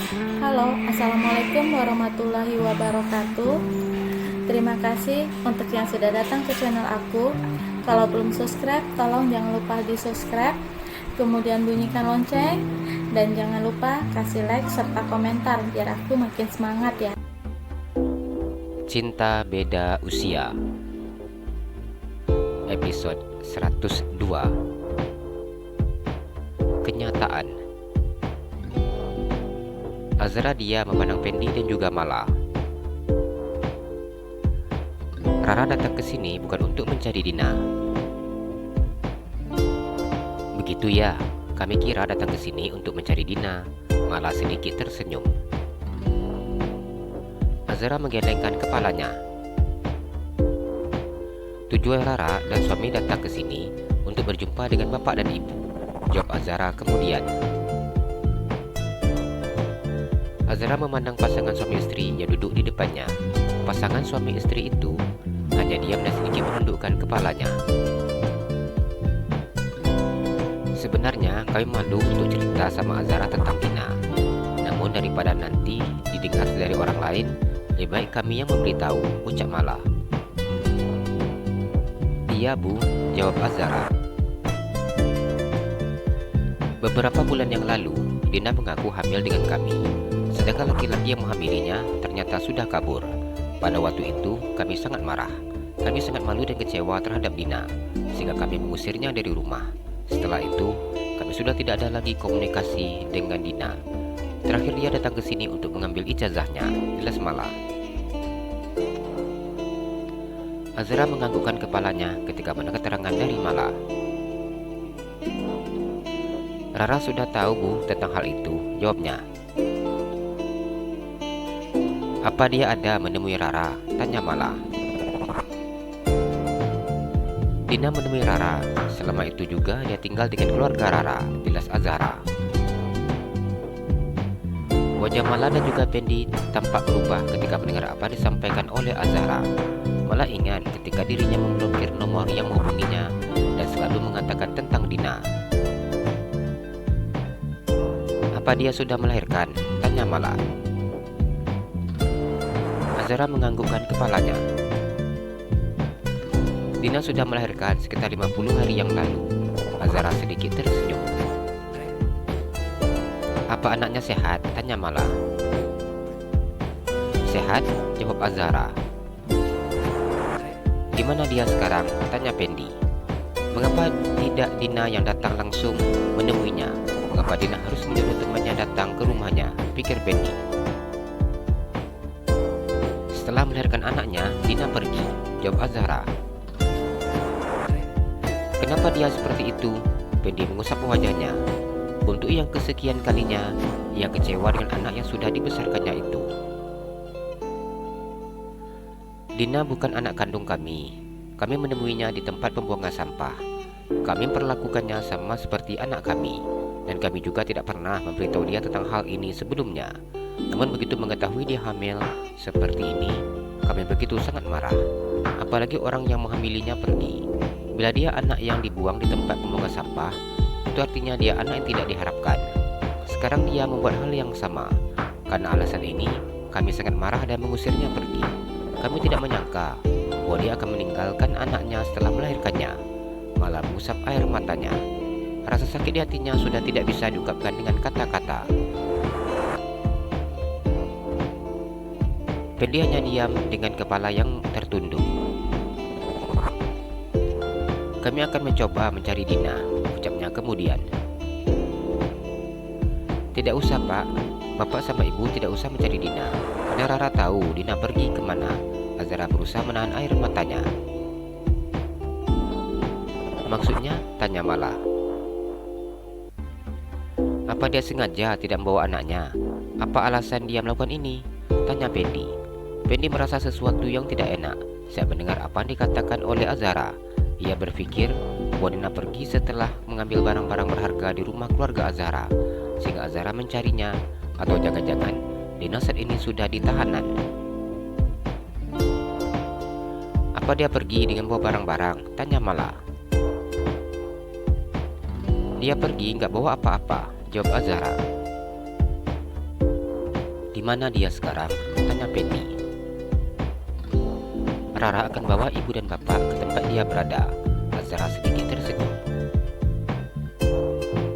Halo, Assalamualaikum warahmatullahi wabarakatuh. Terima kasih untuk yang sudah datang ke channel aku. Kalau belum subscribe, tolong jangan lupa di subscribe, kemudian bunyikan lonceng, dan jangan lupa kasih like serta komentar biar aku makin semangat ya. Cinta Beda Usia, episode 102. Kenyataan. Azra dia memandang Pendi dan juga Mala. Rara datang ke sini bukan untuk mencari Dina. Begitu ya, kami kira datang ke sini untuk mencari Dina. Mala sedikit tersenyum. Azra menggelengkan kepalanya. Tujuan Rara dan suami datang ke sini untuk berjumpa dengan bapak dan ibu, jawab Azra kemudian. Azra memandang pasangan suami istri yang duduk di depannya. Pasangan suami istri itu hanya diam dan sedikit menundukkan kepalanya. Sebenarnya kami malu untuk cerita sama Azra tentang Dina. Namun daripada nanti didengar dari orang lain, lebih baik kami yang memberitahu, ucap Mala. Iya bu, jawab Azra. Beberapa bulan yang lalu, Dina mengaku hamil dengan kami. Sedangkan laki-laki yang menghamilinya ternyata sudah kabur. Pada waktu itu, kami sangat marah. Kami sangat malu dan kecewa terhadap Dina, sehingga kami mengusirnya dari rumah. Setelah itu, kami sudah tidak ada lagi komunikasi dengan Dina. Terakhir dia datang ke sini untuk mengambil ijazahnya, jelas Mala. Azra menganggukkan kepalanya ketika mendengar keterangan dari Mala. Rara sudah tahu bu tentang hal itu, jawabnya. Apa dia ada menemui Rara? Tanya Mala. Dina menemui Rara. Selama itu juga dia tinggal dengan keluarga Rara, jelas Azra. Wajah Mala dan juga Pendi tampak berubah ketika mendengar apa disampaikan oleh Azra. Mala ingat ketika dirinya memblokir nomor yang menghubunginya dan selalu mengatakan tentang Dina. Apa dia sudah melahirkan? Tanya Mala. Azra menganggukkan kepalanya. Dina sudah melahirkan sekitar 50 hari yang lalu. Azra sedikit tersenyum. Apa anaknya sehat? Tanya Mala. Sehat, jawab Azra. Di mana dia sekarang? Tanya Pendi. Mengapa tidak Dina yang datang langsung menemuinya? Mengapa Dina harus menyuruh temannya datang ke rumahnya? Pikir Pendi. Setelah melahirkan anaknya, Dina pergi, jawab Azra. Kenapa dia seperti itu? Pendi mengusap wajahnya. Untuk yang kesekian kalinya, ia kecewa dengan anak yang sudah dibesarkannya itu. Dina bukan anak kandung kami. Kami menemuinya di tempat pembuangan sampah. Kami memperlakukannya sama seperti anak kami. Dan kami juga tidak pernah memberitahu dia tentang hal ini sebelumnya. Namun begitu mengetahui dia hamil seperti ini, kami begitu sangat marah. Apalagi orang yang menghamilinya pergi. Bila dia anak yang dibuang di tempat pembuangan sampah, itu artinya dia anak yang tidak diharapkan. Sekarang dia membuat hal yang sama. Karena alasan ini, kami sangat marah dan mengusirnya pergi. Kami tidak menyangka bahwa dia akan meninggalkan anaknya setelah melahirkannya. Malah mengusap air matanya. Rasa sakit di hatinya sudah tidak bisa diungkapkan dengan kata-kata. Pendi hanya diam dengan kepala yang tertunduk. Kami akan mencoba mencari Dina, ucapnya kemudian. Tidak usah pak, bapak sama ibu tidak usah mencari Dina. Karena Rara tahu Dina pergi kemana. Azra berusaha menahan air matanya. Maksudnya? Tanya Mala. Apa dia sengaja tidak membawa anaknya? Apa alasan dia melakukan ini? Tanya Pendi. Pendi merasa sesuatu yang tidak enak saat mendengar apa yang dikatakan oleh Azra. Ia berpikir bahwa Dina pergi setelah mengambil barang-barang berharga di rumah keluarga Azra, sehingga Azra mencarinya. Atau jangan-jangan Dina saat ini sudah di tahanan. Apa dia pergi dengan bawa barang-barang? Tanya Mala. Dia pergi nggak bawa apa-apa, jawab Azra. "Di mana dia sekarang?" tanya Penny. "Rara akan bawa ibu dan bapak ke tempat dia berada." Azhara sedikit tersenyum.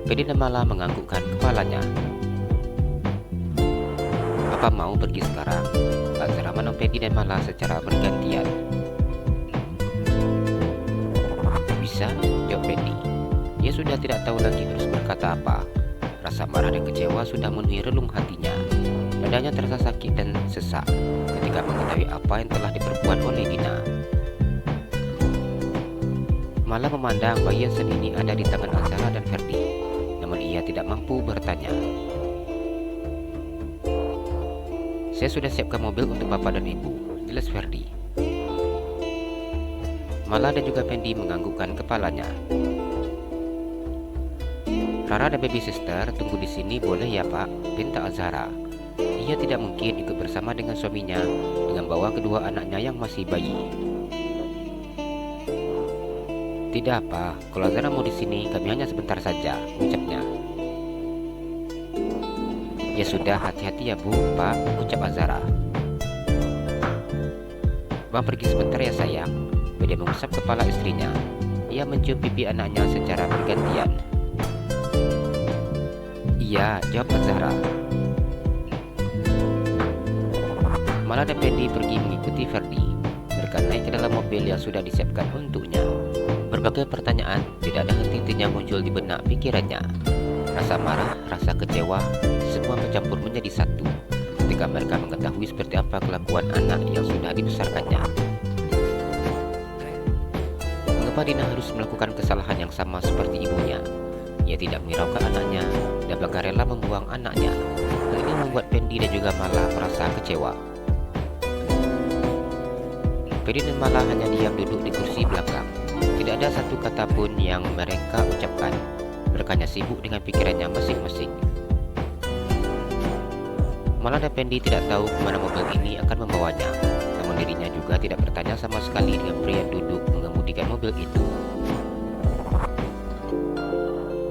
Penny dan Mala menganggukkan kepalanya. "Papa mau pergi sekarang?" Azhara menatap Penny dan Mala secara bergantian. "Bisa," jawab Penny. Dia sudah tidak tahu lagi harus berkata apa. Rasa marah dan kecewa sudah memenuhi relung hatinya. Dadanya terasa sakit dan sesak ketika mengetahui apa yang telah diperbuat oleh Dina. Malah memandang bayi yang saat ini ada di tangan Azhara dan Ferdi, namun ia tidak mampu bertanya. "Saya sudah siapkan mobil untuk bapak dan ibu," jelas Ferdi. Mala dan juga Penny menganggukkan kepalanya. "Rara dan baby sister tunggu di sini boleh ya Pak?" pinta Azhara. Ia tidak mungkin ikut bersama dengan suaminya dengan bawa kedua anaknya yang masih bayi. "Tidak apa, kalau Azhara mau di sini kami hanya sebentar saja," ucapnya. "Ya sudah, hati-hati ya Bu, Pak," ucap Azhara. "Bang pergi sebentar ya sayang." Dia mengusap kepala istrinya. Ia mencium pipi anaknya secara bergantian. "Iya," jawab Azhara. Mala dan Penny pergi mengikuti Ferdi. Mereka naik ke dalam mobil yang sudah disiapkan untuknya. Berbagai pertanyaan tidak ada henti-hentinya muncul di benak pikirannya. Rasa marah, rasa kecewa, semua bercampur menjadi satu ketika mereka mengetahui seperti apa kelakuan anak yang sudah dibesarkannya. Mengapa Dina harus melakukan kesalahan yang sama seperti ibunya? Ia tidak menghiraukan anaknya dan bahkan rela membuang anaknya. Hal ini membuat Penny dan juga Mala merasa kecewa. Penny dan Mala hanya diam duduk di kursi belakang. Tidak ada satu kata pun yang mereka ucapkan. Mereka hanya sibuk dengan pikirannya masing-masing. Mala dan Penny tidak tahu kemana mobil ini akan membawanya. Namun dirinya juga tidak bertanya sama sekali dengan pria yang duduk mengemudikan mobil itu.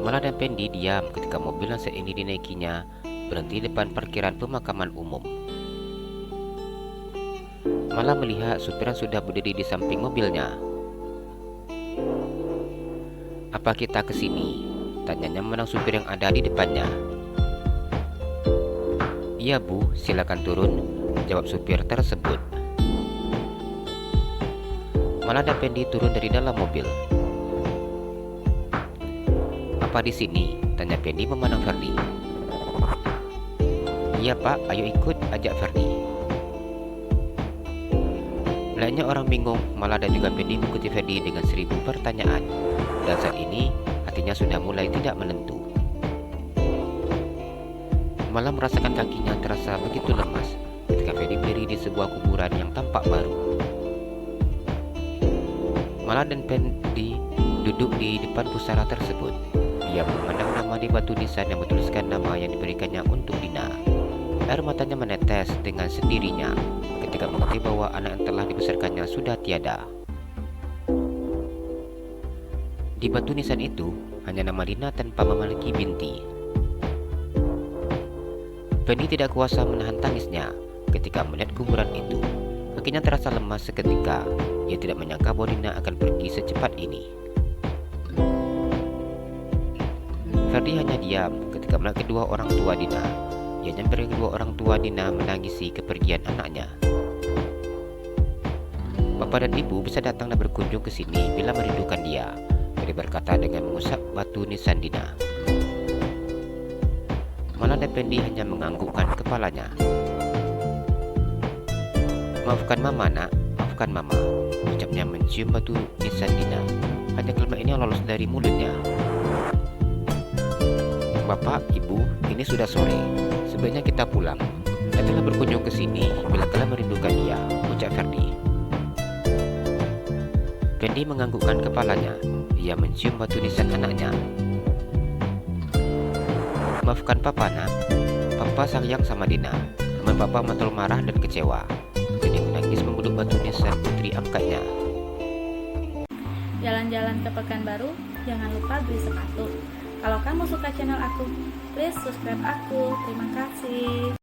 Mala dan Penny diam ketika mobil yang saat ini dinaikinya berhenti di depan parkiran pemakaman umum. Mala melihat supir yang sudah berdiri di samping mobilnya. "Apa kita ke sini?" tanyanya memandang supir yang ada di depannya. "Iya Bu, silakan turun," jawab supir tersebut. Mala dan Penny turun dari dalam mobil. "Apa di sini?" tanya Penny memandang Ferdi. "Iya Pak, ayo ikut," ajak Ferdi. Melihatnya orang bingung, Mala dan juga Penny mengikuti Ferdi dengan 1000 pertanyaan. Dan saat ini hatinya sudah mulai tidak menentu. Mala merasakan kakinya terasa begitu lemas ketika Ferdi berdiri di sebuah kuburan yang tampak baru. Mala dan Penny duduk di depan pusara tersebut. Ia memandang nama di batu nisan yang bertuliskan nama yang diberikannya untuk Dina. Air matanya menetes dengan sendirinya ketika mengerti bahwa anak yang telah dibesarkannya sudah tiada. Di batu nisan itu hanya nama Dina tanpa memiliki binti. Penny tidak kuasa menahan tangisnya ketika melihat kuburan itu. Kakinya terasa lemas seketika. Ia tidak menyangka bahwa Dina akan pergi secepat ini. Ferdi hanya diam ketika melihat kedua orang tua Dina. Ia nyamper kedua orang tua Dina menangisi kepergian anaknya. "Bapak dan ibu bisa datang dan berkunjung ke sini bila merindukan dia," Ferdi berkata dengan mengusap batu nisan Dina. Mala dan Penny hanya menganggukkan kepalanya. "Maafkan Mama nak, maafkan Mama," ucapnya mencium batu nisan Dina. Hanya kalimat ini yang lolos dari mulutnya. "Bapak, Ibu, ini sudah sore. Sebaiknya kita pulang. Datanglah berkunjung ke sini bila kalian merindukan dia," ucap Ferdi. Penny menganggukkan kepalanya. Ia mencium batu nisan anaknya. "Maafkan Papa nak. Papa sayang sama Dina. Namun Papa matul marah dan kecewa." Penny menangis memeluk batu nisan putri angkatnya. Jalan-jalan ke Pekanbaru, jangan lupa beli sepatu. Kalau kamu suka channel aku, please subscribe aku. Terima kasih.